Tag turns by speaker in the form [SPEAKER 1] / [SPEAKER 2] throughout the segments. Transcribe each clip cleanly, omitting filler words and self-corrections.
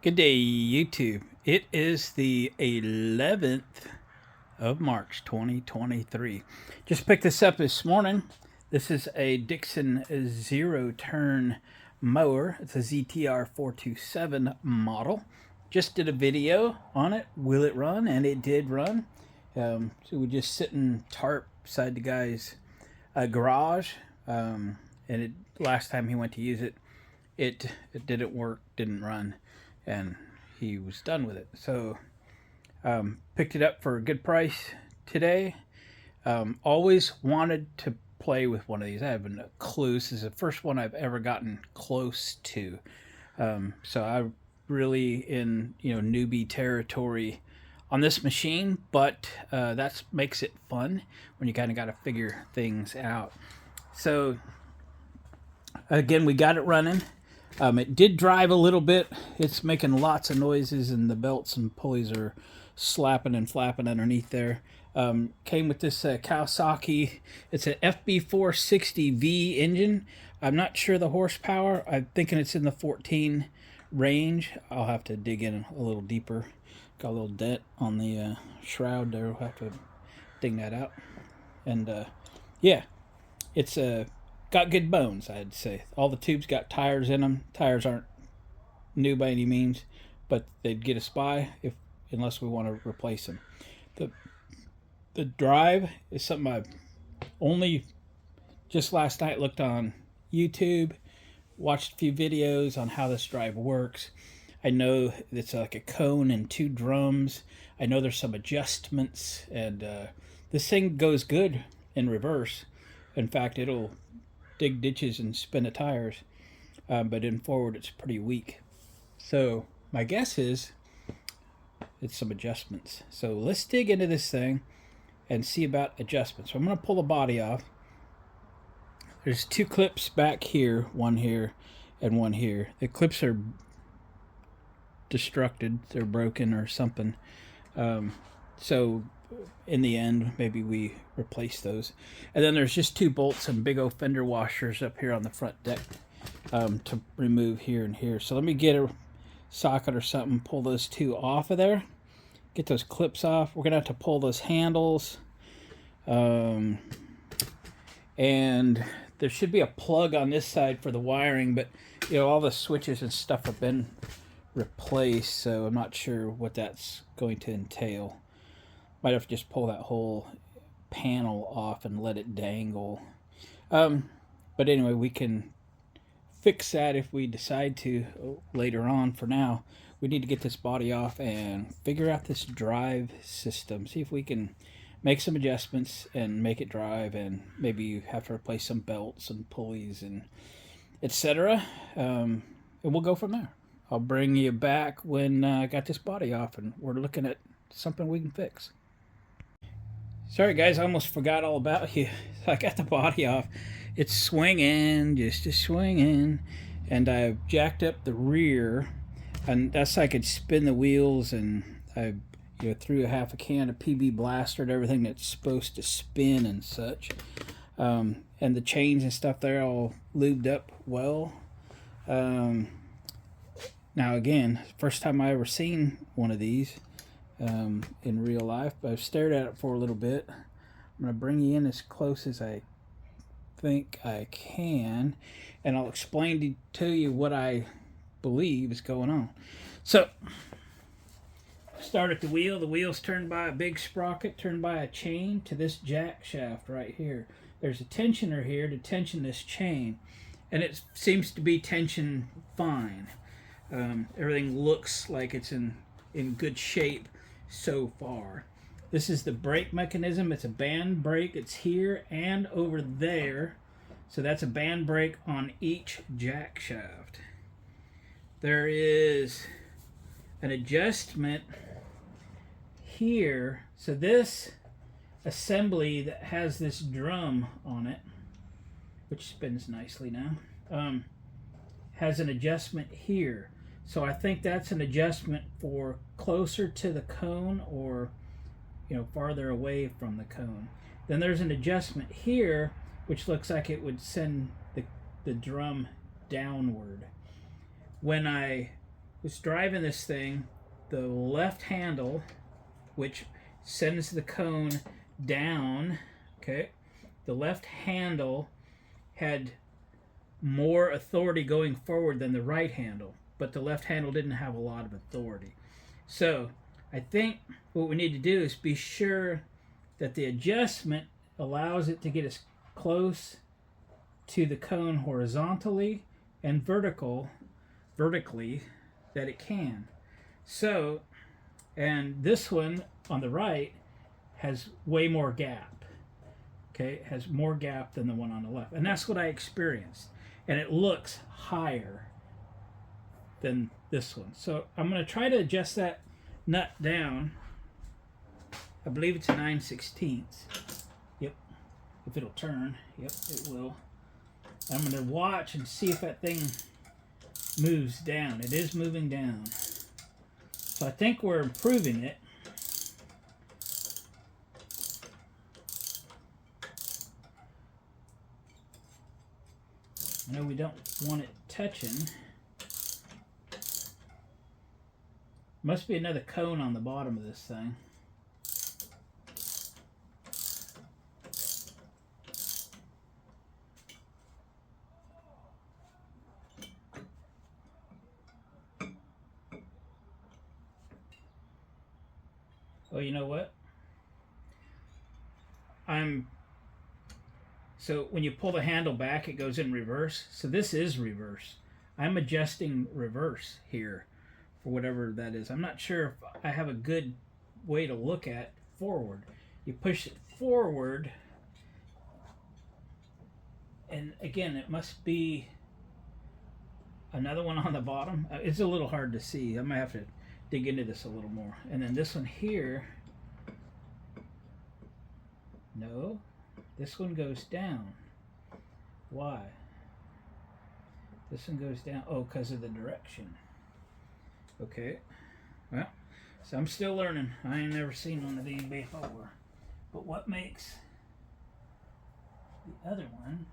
[SPEAKER 1] Good day, YouTube. It is the 11th of March, 2023. Just picked this up this morning. This is a Dixon zero-turn mower. It's a ZTR427 model. Just did a video on it. Will it run? And it did run. So we just sitting tarp beside the guy's garage. And last time he went to use it, it didn't work, didn't run, and he was done with it. So picked it up for a good price today. Always wanted to play with one of these. I haven't a clue. This is the first one I've ever gotten close to. So I'm really in newbie territory on this machine, but that makes it fun when you kind of got to figure things out. So again, we got it running. It did drive a little bit. It's making lots of noises, and the belts and pulleys are slapping and flapping underneath there. Came with this Kawasaki. It's an FB460V engine. I'm not sure the horsepower. I'm thinking it's in the 14 range. I'll have to dig in a little deeper. Got a little dent on the shroud there. We'll have to dig that out. And yeah, it's got good bones, I'd say. All the tubes got tires in them. Tires aren't new by any means, but they'd get us by unless we want to replace them. The drive is something I've only just last night looked on YouTube, watched a few videos on how this drive works. I know it's like a cone and two drums. I know there's some adjustments, and this thing goes good in reverse. In fact, it'll dig ditches and spin the tires, but in forward it's pretty weak. So my guess is it's some adjustments. So let's dig into this thing and see about adjustments. So I'm going to pull the body off. There's two clips back here, one here and one here. The clips are destructed, they're broken or something. So in the end, maybe we replace those. And then there's just two bolts and big old fender washers up here on the front deck to remove here and here. So let me get a socket or something, pull those two off of there, get those clips off. We're gonna have to pull those handles, and there should be a plug on this side for the wiring, but all the switches and stuff have been replaced, so I'm not sure what that's going to entail. Might have to just pull that whole panel off and let it dangle. But anyway, we can fix that if we decide to later on. For now, we need to get this body off and figure out this drive system. See if we can make some adjustments and make it drive, and maybe you have to replace some belts and pulleys and etc. And we'll go from there. I'll bring you back when I got this body off and we're looking at something we can fix. Sorry guys, I almost forgot all about you. I got the body off. It's swinging, just swinging, and I jacked up the rear, and that's so I could spin the wheels, and I threw a half a can of PB Blaster and everything that's supposed to spin and such. And the chains and stuff there all lubed up well. Now again, first time I ever seen one of these in real life, but I've stared at it for a little bit. I'm going to bring you in as close as I think I can, and I'll explain to you what I believe is going on. So start at the wheel. The wheel's turned by a big sprocket, turned by a chain to this jack shaft right here. There's a tensioner here to tension this chain, and it seems to be tensioned fine. Everything looks like it's in good shape so far. This is the brake mechanism. It's a band brake. It's here and over there. So that's a band brake on each jack shaft. There is an adjustment here. So this assembly that has this drum on it, which spins nicely now, has an adjustment here. So I think that's an adjustment for closer to the cone or farther away from the cone. Then there's an adjustment here which looks like it would send the drum downward. When I was driving this thing, the left handle, which sends the cone down, okay, the left handle had more authority going forward than the right handle, but the left handle didn't have a lot of authority. So I think what we need to do is be sure that the adjustment allows it to get as close to the cone horizontally and vertically that it can. So, and this one on the right has way more gap. Okay, it has more gap than the one on the left. And that's what I experienced. And it looks higher than this one. So I'm going to try to adjust that nut down. I believe it's a 9/16. Yep. If it'll turn. Yep, it will. I'm going to watch and see if that thing moves down. It is moving down. So I think we're improving it. I know we don't want it touching. Must be another cone on the bottom of this thing. Oh, you know what? So when you pull the handle back, it goes in reverse. So this is reverse. I'm adjusting reverse here for whatever that is. I'm not sure if I have a good way to look at forward. You push it forward, and again, it must be another one on the bottom. It's a little hard to see. I might have to dig into this a little more. And then this one here, no, this one goes down. Why? This one goes down. Oh, because of the direction. Okay. Well, so I'm still learning. I ain't never seen one of these before. But what makes the other one,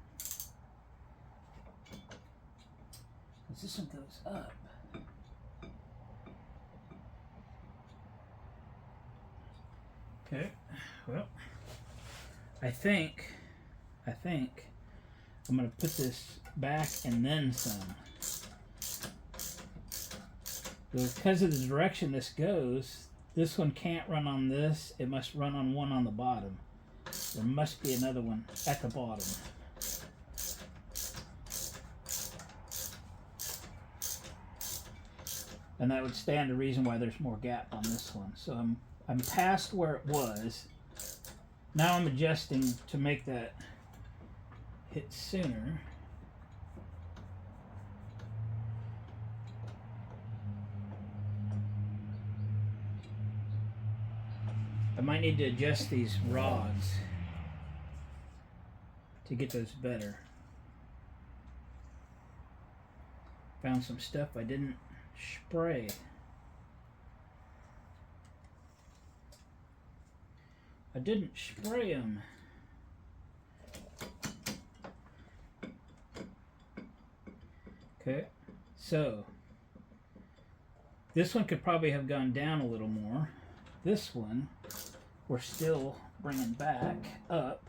[SPEAKER 1] because this one goes up. Okay, well, I think I'm going to put this back and then some. Because of the direction this goes, this one can't run on this. It must run on one on the bottom. There must be another one at the bottom. And that would stand to reason why there's more gap on this one. So I'm past where it was. Now I'm adjusting to make that hit sooner. I might need to adjust these rods to get those better. Found some stuff I didn't spray. I didn't spray them. Okay, so this one could probably have gone down a little more. This one we're still bringing back up.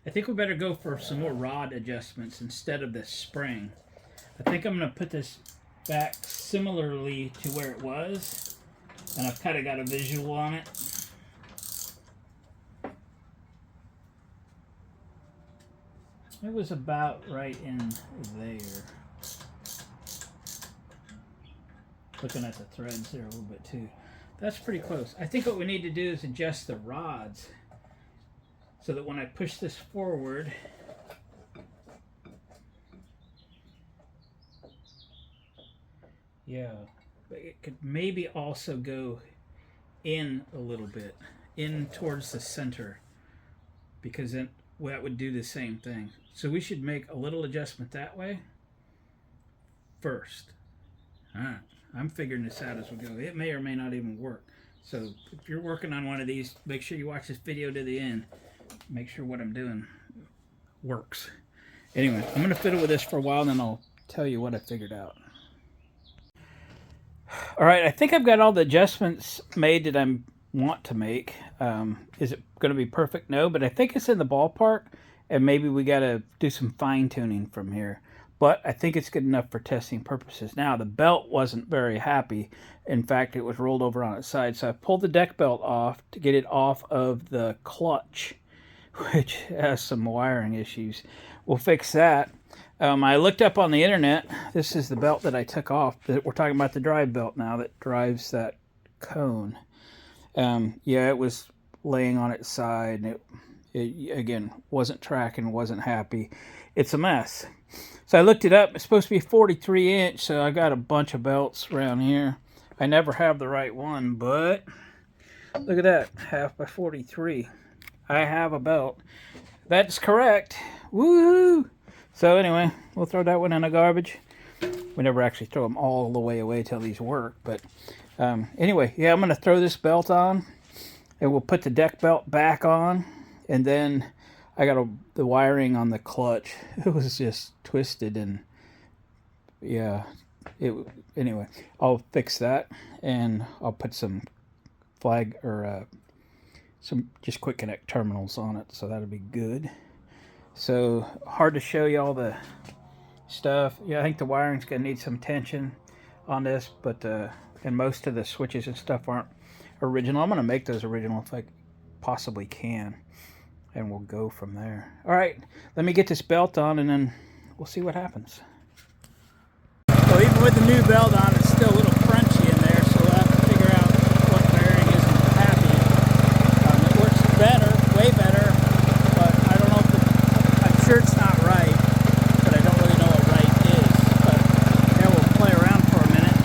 [SPEAKER 1] I think we better go for some more rod adjustments instead of this spring. I think I'm going to put this back similarly to where it was, and I've kind of got a visual on it. It was about right in there. Looking at the threads there a little bit too. That's pretty close. I think what we need to do is adjust the rods so that when I push this forward, yeah, but it could maybe also go in a little bit, in towards the center, because then that would do the same thing. So we should make a little adjustment that way first. All right, I'm figuring this out as we go. It may or may not even work. So if you're working on one of these, make sure you watch this video to the end. Make sure what I'm doing works. Anyway, I'm going to fiddle with this for a while, and then I'll tell you what I figured out. All right, I think I've got all the adjustments made that I want to make. Is it going to be perfect? No, but I think it's in the ballpark, and maybe we got to do some fine-tuning from here. But I think it's good enough for testing purposes. Now, the belt wasn't very happy. In fact, it was rolled over on its side. So I pulled the deck belt off to get it off of the clutch, which has some wiring issues. We'll fix that. I looked up on the internet. This is the belt that I took off. We're talking about the drive belt now that drives that cone. Yeah, it was laying on its side. And it again, wasn't tracking, wasn't happy. It's a mess. So I looked it up. It's supposed to be 43 inch, so I got a bunch of belts around here. I never have the right one, but look at that, 1/2 by 43. I have a belt. That's correct. Woohoo! So anyway, we'll throw that one in the garbage. We never actually throw them all the way away till these work, but anyway, yeah, I'm going to throw this belt on, and we'll put the deck belt back on, and then I got the wiring on the clutch. It was just twisted, and yeah, anyway, I'll fix that, and I'll put some flag or some just quick connect terminals on it, so that'll be good. So hard to show you all the stuff. Yeah, I think the wiring's gonna need some tension on this, but and most of the switches and stuff aren't original. I'm gonna make those original if I possibly can, and we'll go from there. All right, let me get this belt on, and then we'll see what happens. So even with the new belt on, it's still a little crunchy in there, so we'll have to figure out what bearing isn't happy. It works better, way better, but I don't know if I'm sure it's not right, but I don't really know what right is. But yeah, we'll play around for a minute.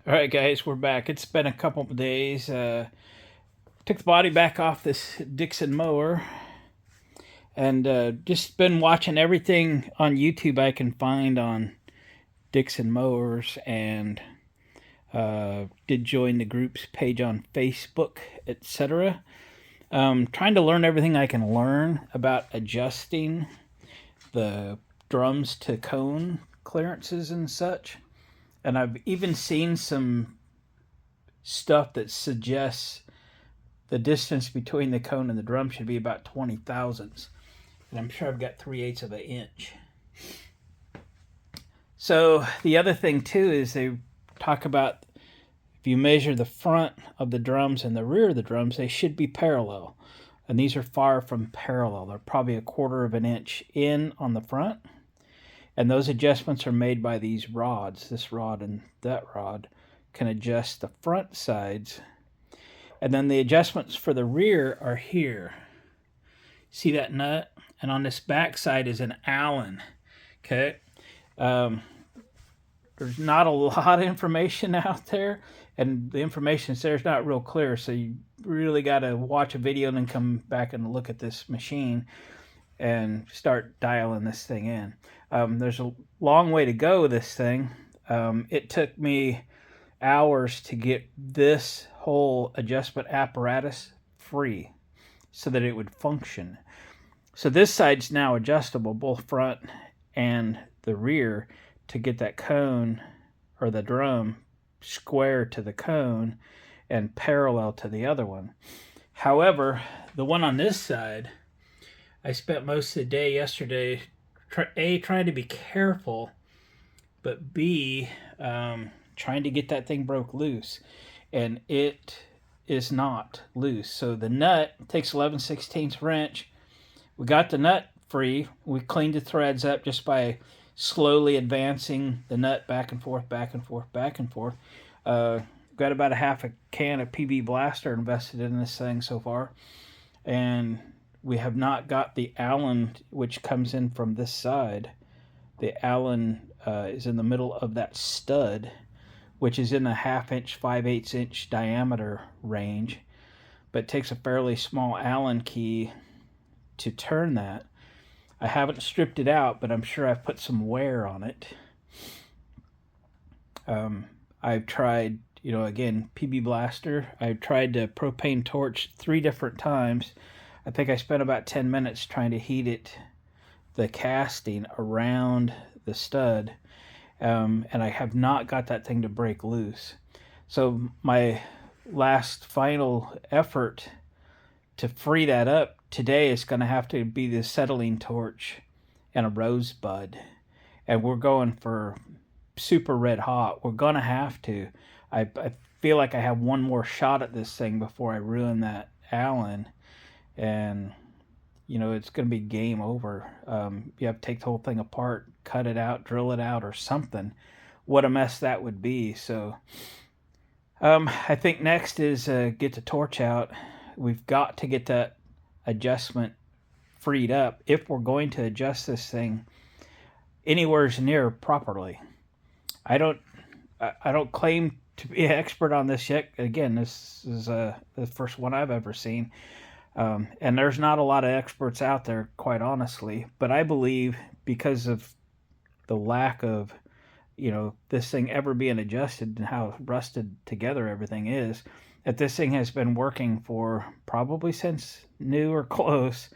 [SPEAKER 1] Alright guys, we're back. It's been a couple of days. Took the body back off this Dixon mower, and just been watching everything on YouTube I can find on Dixon mowers, and did join the group's page on Facebook, etc. Trying to learn everything I can learn about adjusting the drums to cone clearances and such. And I've even seen some stuff that suggests the distance between the cone and the drum should be about 20 thousandths. And I'm sure I've got 3/8 of an inch. So the other thing too is they talk about if you measure the front of the drums and the rear of the drums, they should be parallel. And these are far from parallel. They're probably 1/4 of an inch in on the front. And those adjustments are made by these rods. This rod and that rod can adjust the front sides. And then the adjustments for the rear are here. See that nut? And on this back side is an Allen. Okay. There's not a lot of information out there, and the information there is not real clear, so you really got to watch a video and then come back and look at this machine and start dialing this thing in. There's a long way to go with this thing. It took me hours to get this whole adjustment apparatus free so that it would function. So this side's now adjustable, both front and the rear, to get that cone or the drum square to the cone and parallel to the other one. However, the one on this side, I spent most of the day yesterday trying to be careful, but B, trying to get that thing broke loose, and it is not loose. So the nut takes 11/16 wrench. We got the nut free. We cleaned the threads up just by slowly advancing the nut back and forth, back and forth, back and forth. Got about a half a can of PB Blaster invested in this thing so far, and we have not got the Allen, which comes in from this side. The Allen is in the middle of that stud, which is in the 1/2 inch, 5/8 inch diameter range, but it takes a fairly small Allen key to turn that. I haven't stripped it out, but I'm sure I've put some wear on it. I've tried, again, PB Blaster. I've tried to propane torch 3 different times. I think I spent about 10 minutes trying to heat it, the casting around the stud, and I have not got that thing to break loose. So my last final effort to free that up today is going to have to be the acetylene torch and a rosebud, and we're going for super red hot. We're going to have to. I feel like I have one more shot at this thing before I ruin that Allen, and it's going to be game over. You have to take the whole thing apart, cut it out, drill it out, or something. What a mess that would be. So I think next is get the torch out. We've got to get that adjustment freed up if we're going to adjust this thing anywhere near properly. I don't claim to be an expert on this yet. Again, this is the first one I've ever seen, and there's not a lot of experts out there, quite honestly. But I believe because of the lack of this thing ever being adjusted and how rusted together everything is, that this thing has been working for probably since new or close,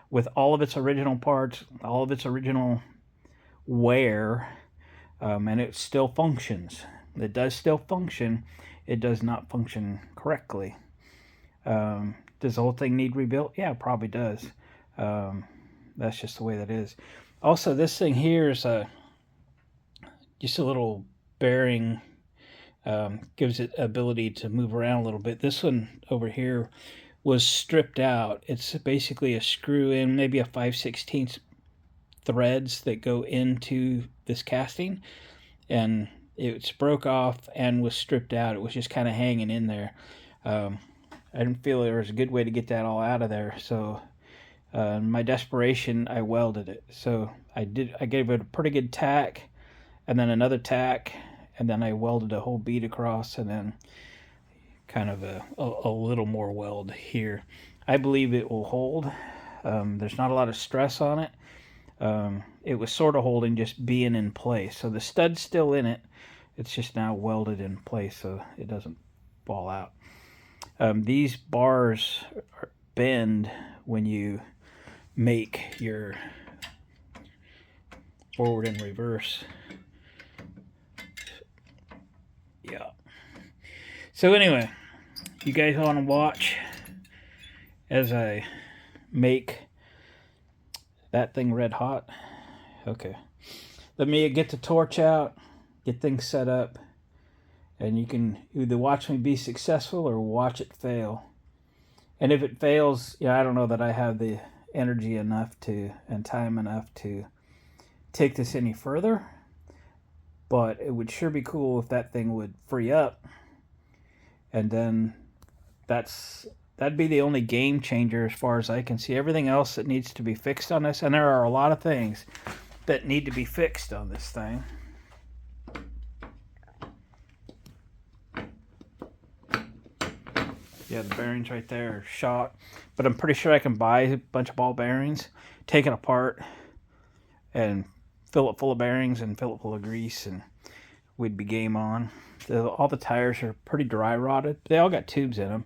[SPEAKER 1] with all of its original parts, all of its original wear, and it still functions. It does still function. It does not function correctly. Does the whole thing need rebuilt? Yeah, it probably does. That's just the way that is. Also, this thing here is just a little bearing. Gives it ability to move around a little bit. This one over here was stripped out. It's basically a screw in, maybe a 5/16 threads that go into this casting, and it's broke off and was stripped out. It was just kind of hanging in there. I didn't feel there was a good way to get that all out of there, so in my desperation, I welded it. So I gave it a pretty good tack, and then another tack, and then I welded a whole bead across, and then kind of a little more weld here. I believe it will hold. There's not a lot of stress on it. It was sort of holding, just being in place. So the stud's still in it. It's just now welded in place so it doesn't fall out. These bars bend when you make your forward and reverse. Yeah. So anyway, you guys want to watch as I make that thing red hot? Okay. Let me get the torch out, get things set up, and you can either watch me be successful or watch it fail. And if it fails, I don't know that I have the energy enough to and time enough to take this any further, but it would sure be cool if that thing would free up, and then that'd be the only game changer as far as I can see. Everything else that needs to be fixed on this, and there are a lot of things that need to be fixed on this thing. Yeah, the bearings right there are shot, but I'm pretty sure I can buy a bunch of ball bearings, take it apart, and fill it full of bearings and fill it full of grease, and we'd be game on. All the tires are pretty dry rotted. They all got tubes in them,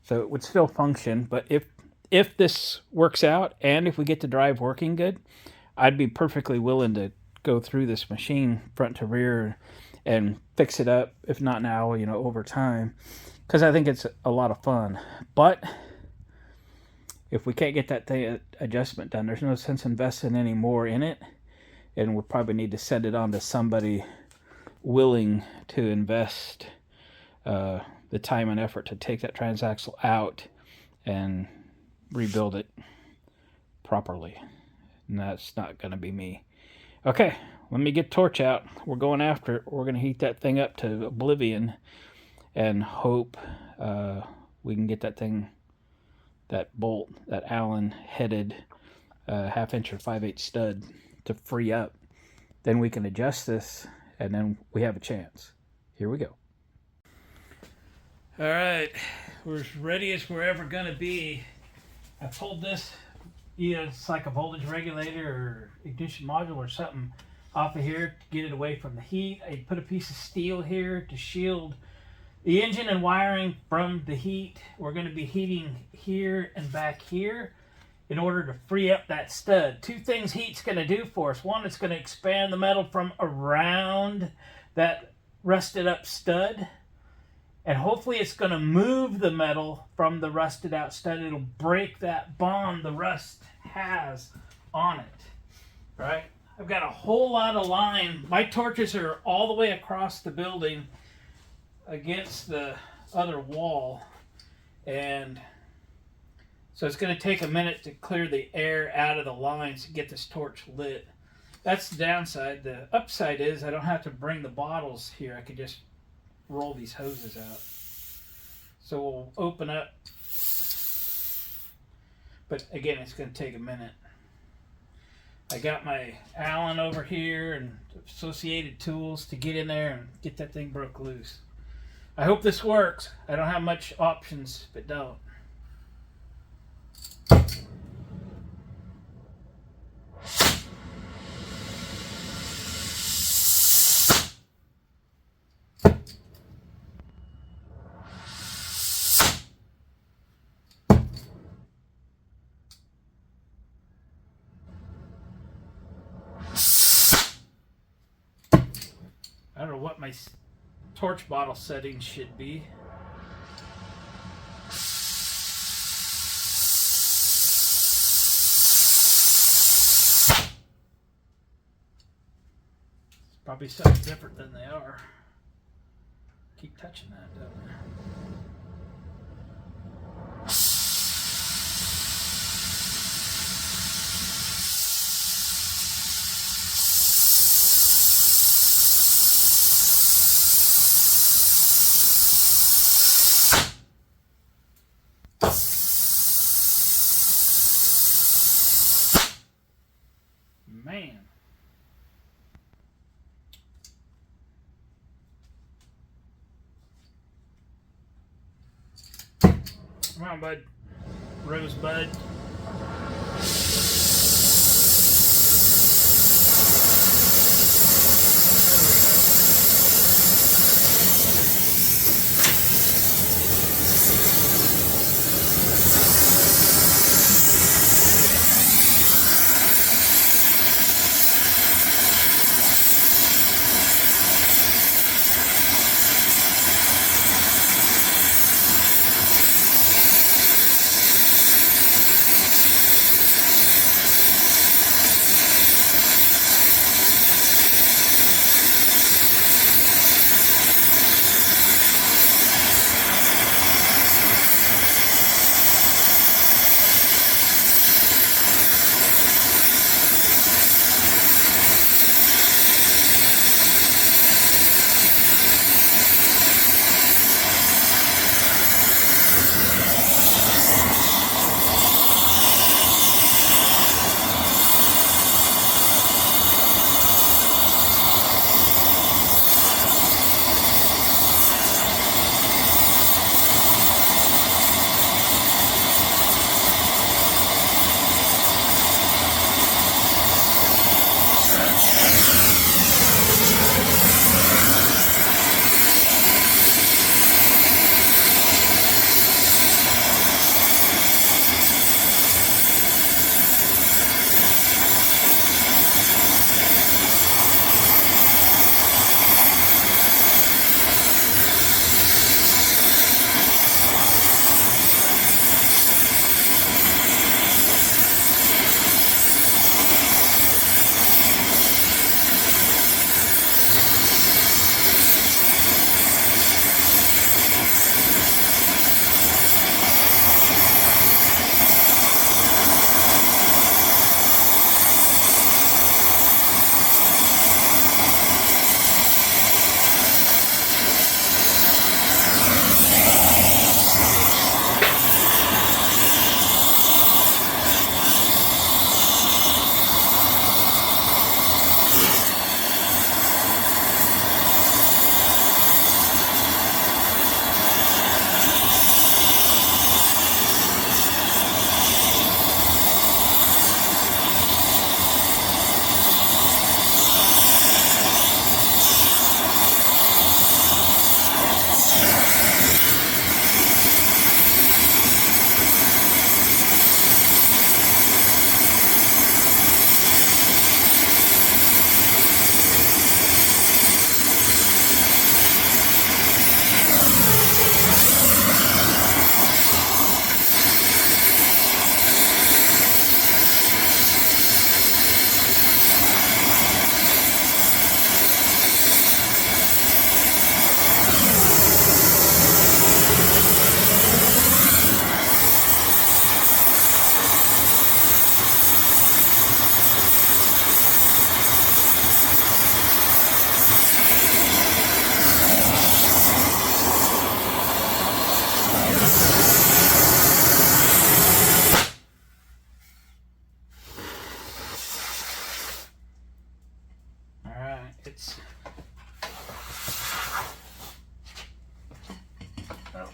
[SPEAKER 1] so it would still function. But if this works out, and if we get the drive working good, I'd be perfectly willing to go through this machine front to rear and fix it up, if not now, over time, because I think it's a lot of fun. But if we can't get that thing adjustment done, there's no sense investing any more in it, and we'll probably need to send it on to somebody willing to invest the time and effort to take that transaxle out and rebuild it properly. And that's not going to be me. Okay, let me get torch out. We're going after it. We're going to heat that thing up to oblivion and hope we can get that thing, that bolt, that Allen headed 1/2 inch or 5/8 stud to free up. Then we can adjust this, and then we have a chance. Here we go. All right, we're as ready as we're ever going to be. I pulled this, it's like a voltage regulator or ignition module or something off of here to get it away from the heat. I put a piece of steel here to shield the engine and wiring from the heat. We're going to be heating here and back here in order to free up that stud. Two things heat's going to do for us. One, it's going to expand the metal from around that rusted up stud, and hopefully it's going to move the metal from the rusted out stud. It'll break that bond the rust has on it, right? I've got a whole lot of line. My torches are all the way across the building against the other wall, and so it's going to take a minute to clear the air out of the lines to get this torch lit. That's the downside. The upside is I don't have to bring the bottles here. I can just roll these hoses out. So we'll open up, but again, it's going to take a minute. I got my Allen over here and associated tools to get in there and get that thing broke loose. I hope this works. I don't have much options if it don't. I don't know what my torch bottle settings should be. It's probably something different than they are. Keep touching that, don't I? Man. Come on, bud. Rosebud. fits. Oh.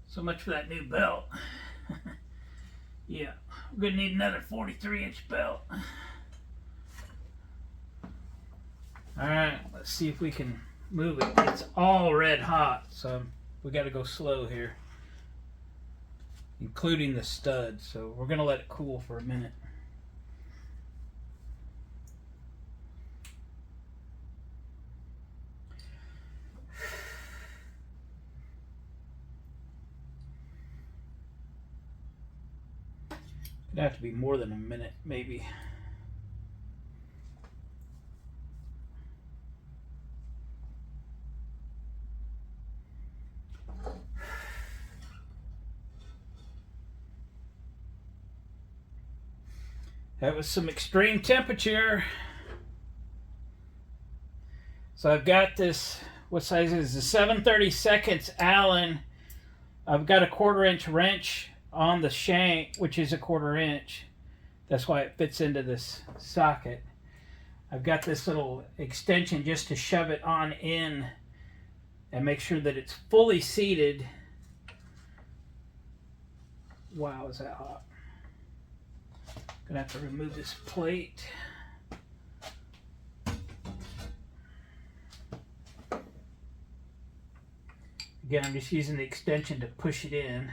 [SPEAKER 1] So much for that new belt. Yeah, we're gonna need another 43-inch belt. Alright, let's see if we can move it. It's all red hot, so we gotta go slow here, including the stud. So we're gonna let it cool for a minute. It'd have to be more than a minute, maybe. That was some extreme temperature. So I've got this, what size is this? 7/32 Allen. I've got a 1/4-inch wrench on the shank, which is a 1/4 inch. That's why it fits into this socket. I've got this little extension just to shove it on in and make sure that it's fully seated. Wow, is that hot? Gonna have to remove this plate. Again, I'm just using the extension to push it in.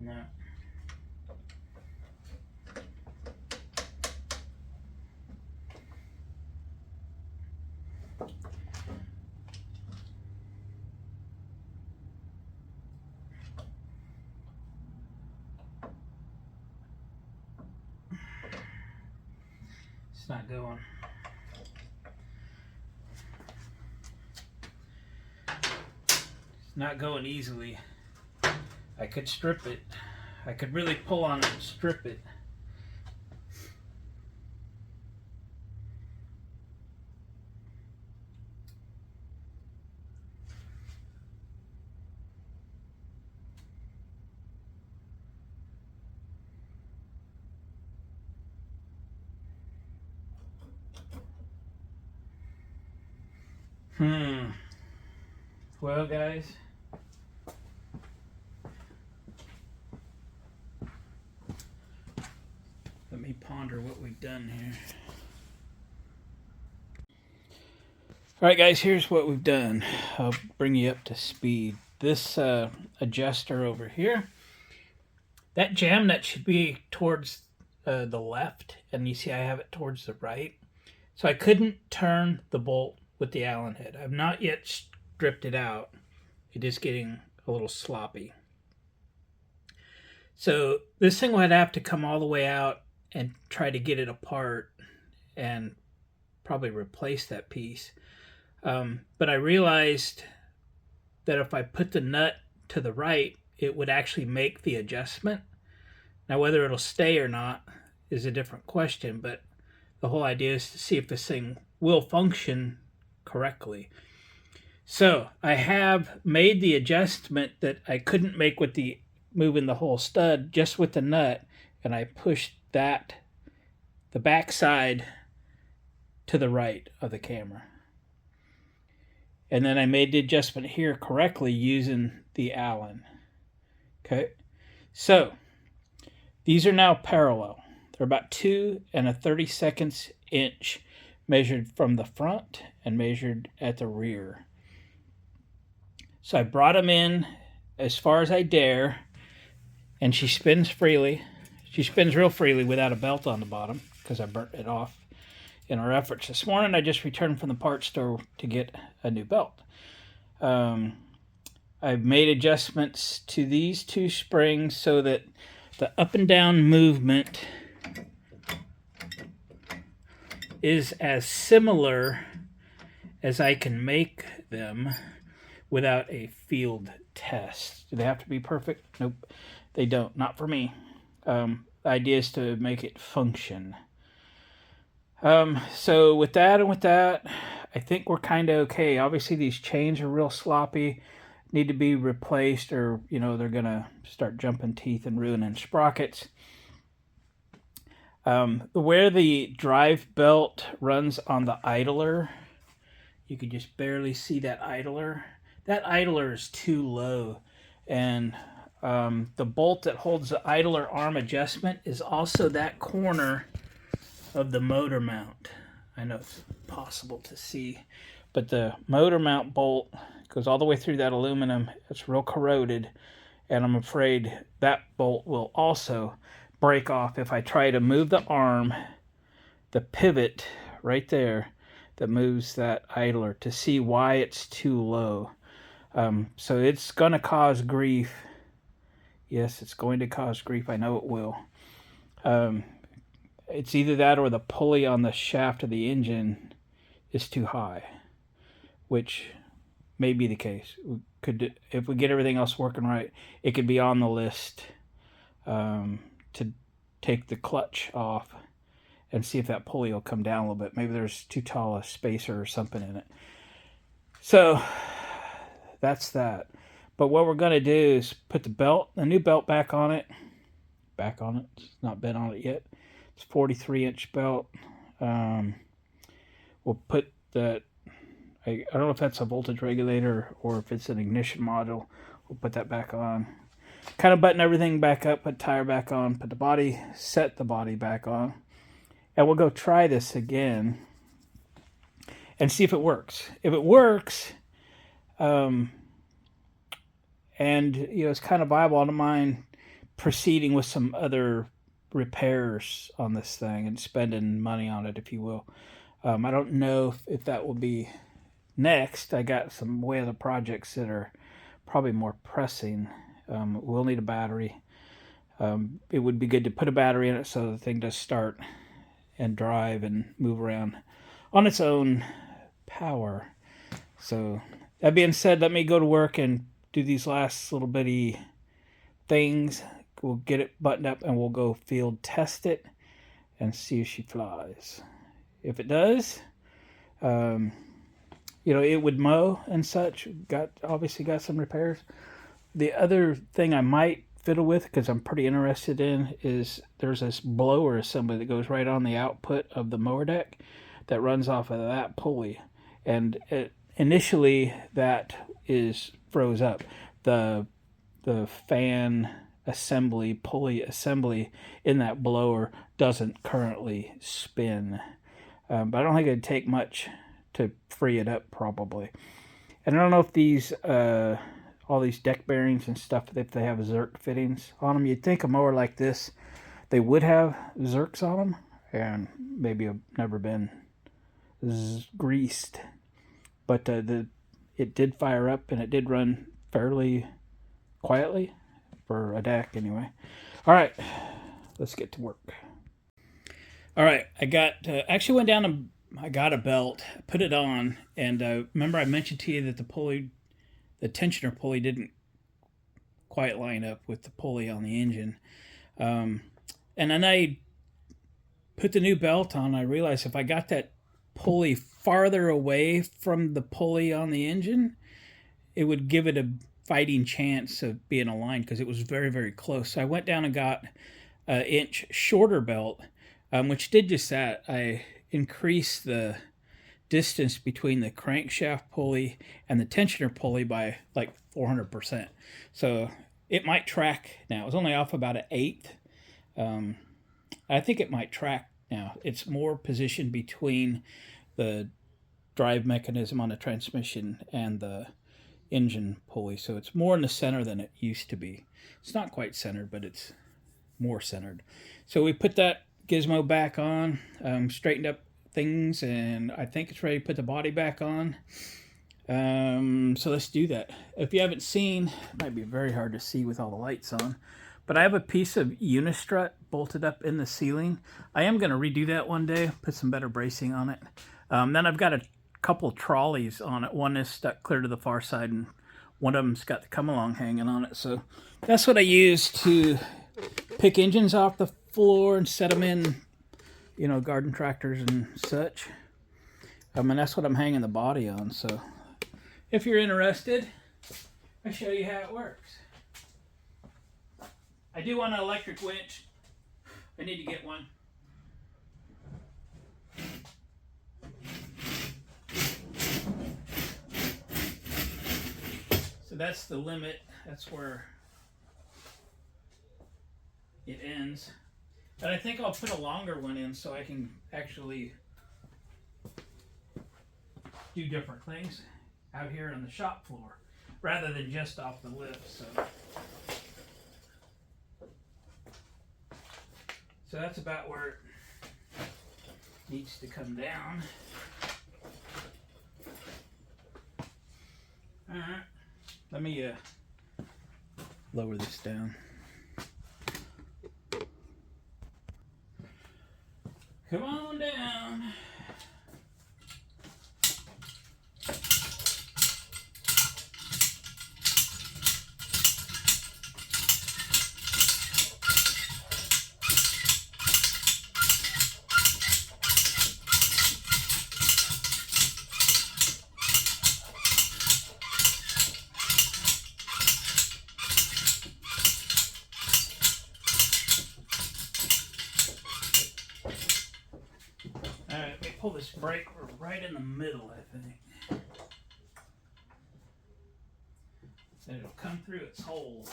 [SPEAKER 1] No. It's not going. It's not going easily. I could strip it. I could really pull on it and strip it. Well, guys, let me ponder what we've done here. All right, guys, here's what we've done. I'll bring you up to speed. This adjuster over here, that jam nut should be towards the left, and you see I have it towards the right. So I couldn't turn the bolt with the Allen head. I've not yet stripped it out. It is getting a little sloppy. So this thing would have to come all the way out and try to get it apart and probably replace that piece. But I realized that if I put the nut to the right, it would actually make the adjustment. Now, whether it'll stay or not is a different question, but the whole idea is to see if this thing will function correctly. So I have made the adjustment that I couldn't make with the moving the whole stud, just with the nut, and I pushed that, the back side, to the right of the camera. And then I made the adjustment here correctly using the Allen. Okay, so these are now parallel. They're about 2 1/32 inch measured from the front and measured at the rear. So I brought them in as far as I dare, and she spins freely. She spins real freely without a belt on the bottom because I burnt it off in our efforts this morning. I just returned from the parts store to get a new belt. I've made adjustments to these 2 springs so that the up and down movement is as similar as I can make them without a field test. Do they have to be perfect? Nope, they don't. Not for me. The idea is to make it function. So with that, I think we're kind of okay. Obviously, these chains are real sloppy, need to be replaced, or they're gonna start jumping teeth and ruining sprockets. Where the drive belt runs on the idler, you can just barely see that idler. That idler is too low, and the bolt that holds the idler arm adjustment is also that corner of the motor mount. I know it's impossible to see, but the motor mount bolt goes all the way through that aluminum. It's real corroded, and I'm afraid that bolt will also break off if I try to move the arm, the pivot right there that moves that idler, to see why it's too low. So it's going to cause grief. Yes, it's going to cause grief. I know it will. It's either that or the pulley on the shaft of the engine is too high, which may be the case. If we get everything else working right, it could be on the list to take the clutch off and see if that pulley will come down a little bit. Maybe there's too tall a spacer or something in it. So that's that. But what we're going to do is put the new belt back on it. It's not been on it yet. It's 43-inch belt. We'll put that, I don't know if that's a voltage regulator or if it's an ignition module. We'll put that back on. Kind of button everything back up, put tire back on, set the body back on. And we'll go try this again and see if it works. If it works, and it's kind of viable, I don't mind proceeding with some other repairs on this thing and spending money on it, if you will. I don't know if that will be next. I got some other projects that are probably more pressing. We'll need a battery. It would be good to put a battery in it so the thing does start and drive and move around on its own power. So that being said, let me go to work and do these last little bitty things. We'll get it buttoned up and we'll go field test it and see if she flies. If it does, it would mow and such. Obviously got some repairs. The other thing I might fiddle with, because I'm pretty interested in, is there's this blower assembly that goes right on the output of the mower deck that runs off of that pulley. And initially that is froze up. The fan assembly, pulley assembly in that blower doesn't currently spin. But I don't think it'd take much to free it up, probably. And I don't know if these all these deck bearings and stuff, if they have Zerk fittings on them. You'd think a mower like this, they would have Zerks on them, and maybe have never been greased. But it did fire up, and it did run fairly quietly for a deck anyway. All right, let's get to work. All right, I actually went down and I got a belt, put it on, and remember I mentioned to you that the tensioner pulley didn't quite line up with the pulley on the engine. And then I put the new belt on. I realized if I got that pulley farther away from the pulley on the engine, it would give it a fighting chance of being aligned, because it was very, very close. So I went down and got an inch shorter belt, which did just that. I increased the distance between the crankshaft pulley and the tensioner pulley by like 400%. So it might track now. It was only off about an eighth. I think it might track now. It's more positioned between the drive mechanism on the transmission and the engine pulley. So it's more in the center than it used to be. It's not quite centered, but it's more centered. So we put that gizmo back on, straightened up things, and I think it's ready to put the body back on. So let's do that. If you haven't seen, it might be very hard to see with all the lights on, But I have a piece of unistrut bolted up in the ceiling. I am going to redo that one day, put some better bracing on it. Then I've got a couple trolleys on it. One is stuck clear to the far side, and one of them's got the come-along hanging on it. So that's what I use to pick engines off the floor and set them in, you know, garden tractors and such. And that's what I'm hanging the body on. So if you're interested, I'll show you how it works. I do want an electric winch. I need to get one. So that's the limit. That's where it ends. But I think I'll put a longer one in so I can actually do different things out here on the shop floor rather than just off the lift. So that's about where it needs to come down. All right, let me lower this down. Come on down. Pull this brake, we're right in the middle, I think. And it'll come through its hole.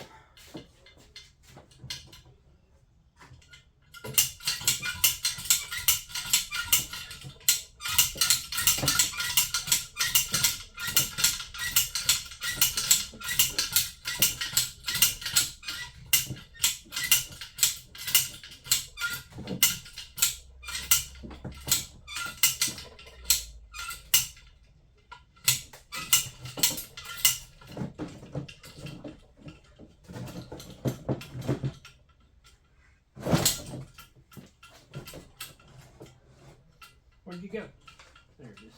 [SPEAKER 1] Where'd you go? There it is.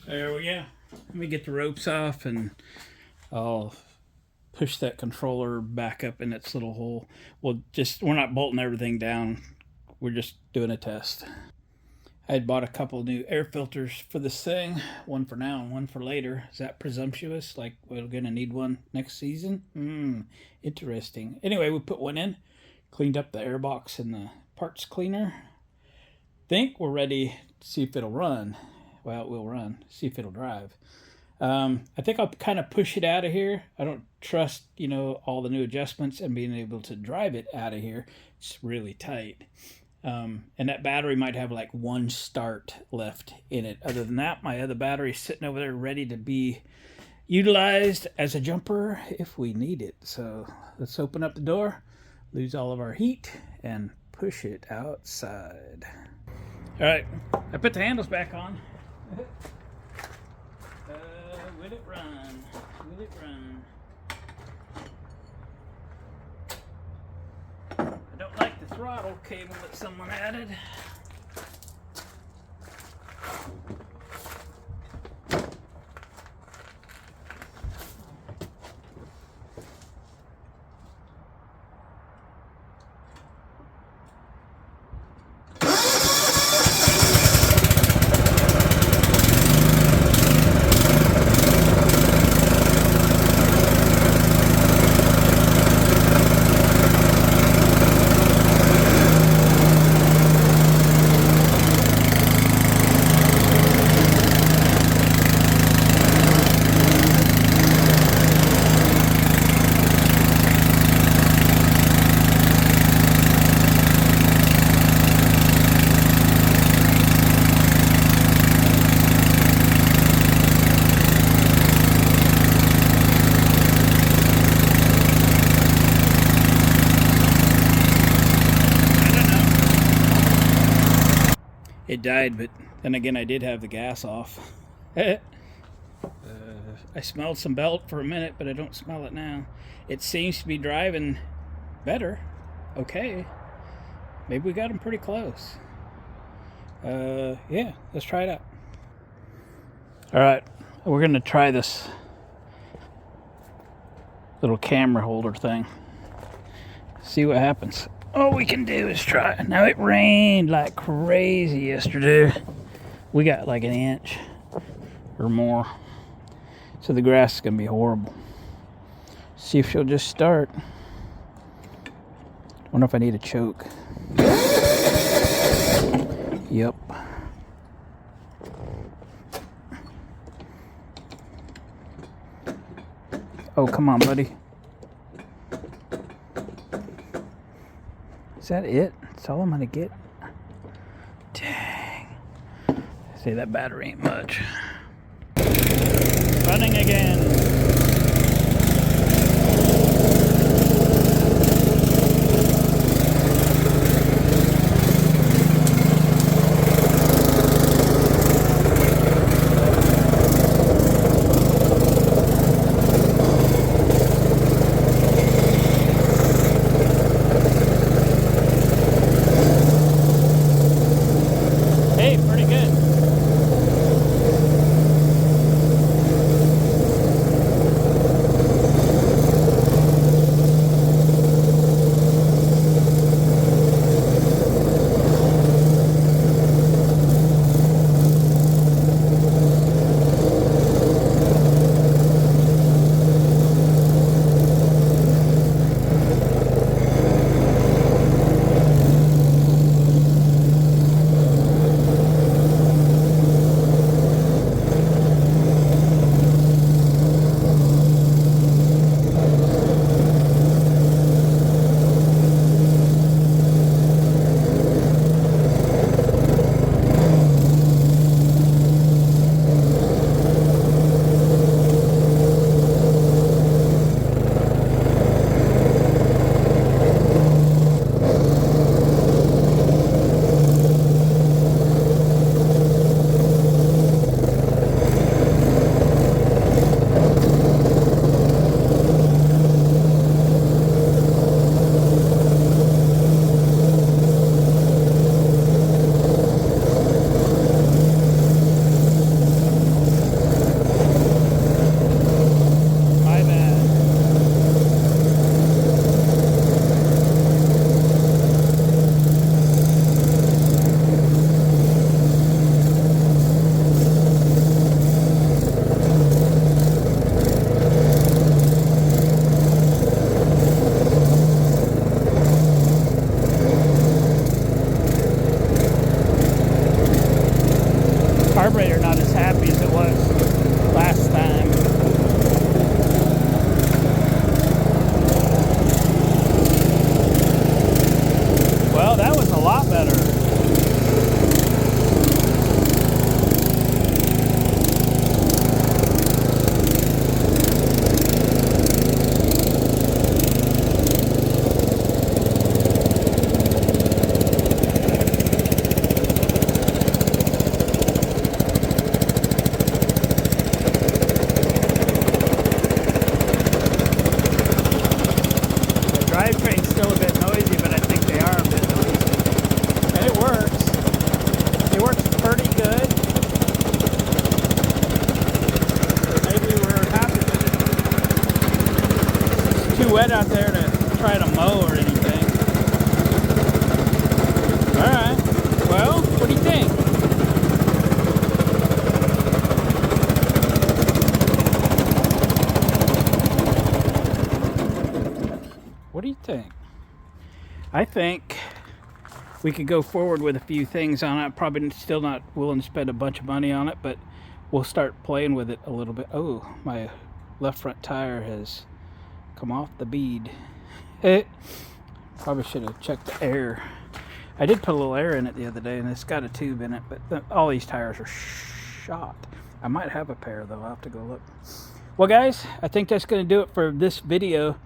[SPEAKER 1] There we go. Let me get the ropes off and I'll push that controller back up in its little hole. We're not bolting everything down. We're just doing a test. I had bought a couple new air filters for this thing. One for now and one for later. Is that presumptuous? Like we're going to need one next season? Interesting. Anyway, we put one in. Cleaned up the air box and the parts cleaner. Think we're ready to see if it'll run. Well, it will run. See if it'll drive. I think I'll kind of push it out of here. I don't trust, you know, all the new adjustments and being able to drive it out of here. It's really tight. And that battery might have like one start left in it. Other than that, my other battery's sitting over there ready to be utilized as a jumper if we need it. So let's open up the door, lose all of our heat, and push it outside. All right, I put the handles back on. Will it run? Will it run? I don't like the throttle cable that someone added. it died, but then again, I did have the gas off. I smelled some belt for a minute, but I don't smell it now. It seems to be driving better. Okay. Maybe we got them pretty close. Yeah, let's try it out. All right, we're gonna try this little camera holder thing. See what happens. All we can do is try. Now, it rained like crazy yesterday. We got like an inch or more. So the grass is gonna be horrible. See if she'll just start. Wonder if I need a choke. Yep. Oh, come on, buddy. Is that it? That's all I'm gonna get? Dang. Say that battery ain't much. Running again. Carburetor not as happy as it was last time. Well, that was a lot better. Drivetrain's still a bit noisy, but I think they are a bit noisy. And it works. It works pretty good. Maybe we're happy with it. It's too wet out there to try to mow or anything. Alright. Well, what do you think? What do you think? I think we could go forward with a few things on it. Probably still not willing to spend a bunch of money on it, but we'll start playing with it a little bit. Oh, my left front tire has come off the bead. Probably should have checked the air. I did put a little air in it the other day, and it's got a tube in it, but all these tires are shot. I might have a pair, though. I'll have to go look. Well, guys, I think that's going to do it for this video.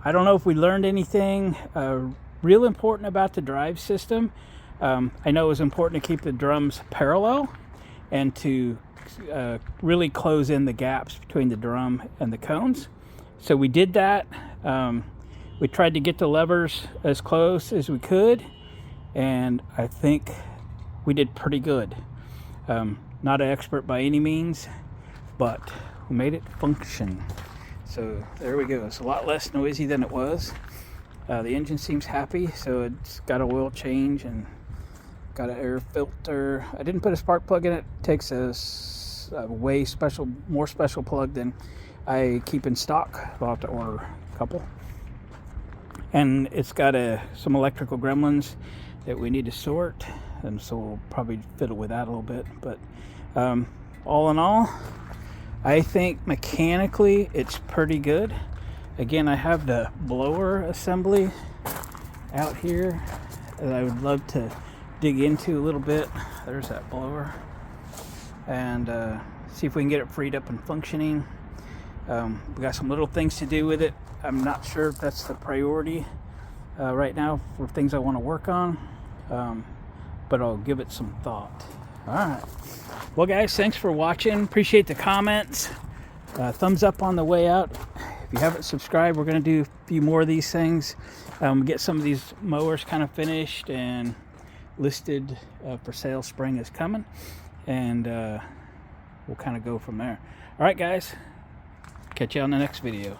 [SPEAKER 1] I don't know if we learned anything real important about the drive system. I know it was important to keep the drums parallel and to really close in the gaps between the drum and the cones. So we did that. We tried to get the levers as close as we could, and I think we did pretty good. Not an expert by any means, but we made it function. So there we go. It's a lot less noisy than it was. The engine seems happy, so it's got an oil change and got an air filter. I didn't put a spark plug in it. It takes a way more special plug than I keep in stock. I'll have to order a couple. And it's got some electrical gremlins that we need to sort, and so we'll probably fiddle with that a little bit. But all in all, I think mechanically it's pretty good. Again, I have the blower assembly out here that I would love to dig into a little bit. There's that blower, and see if we can get it freed up and functioning. We got some little things to do with it. I'm not sure if that's the priority right now for things I want to work on, but I'll give it some thought. All right. Well, guys, thanks for watching. Appreciate the comments. Thumbs up on the way out. If you haven't subscribed, we're going to do a few more of these things. Get some of these mowers kind of finished and listed for sale. Spring is coming, and we'll kind of go from there. All right, guys. Catch you on the next video.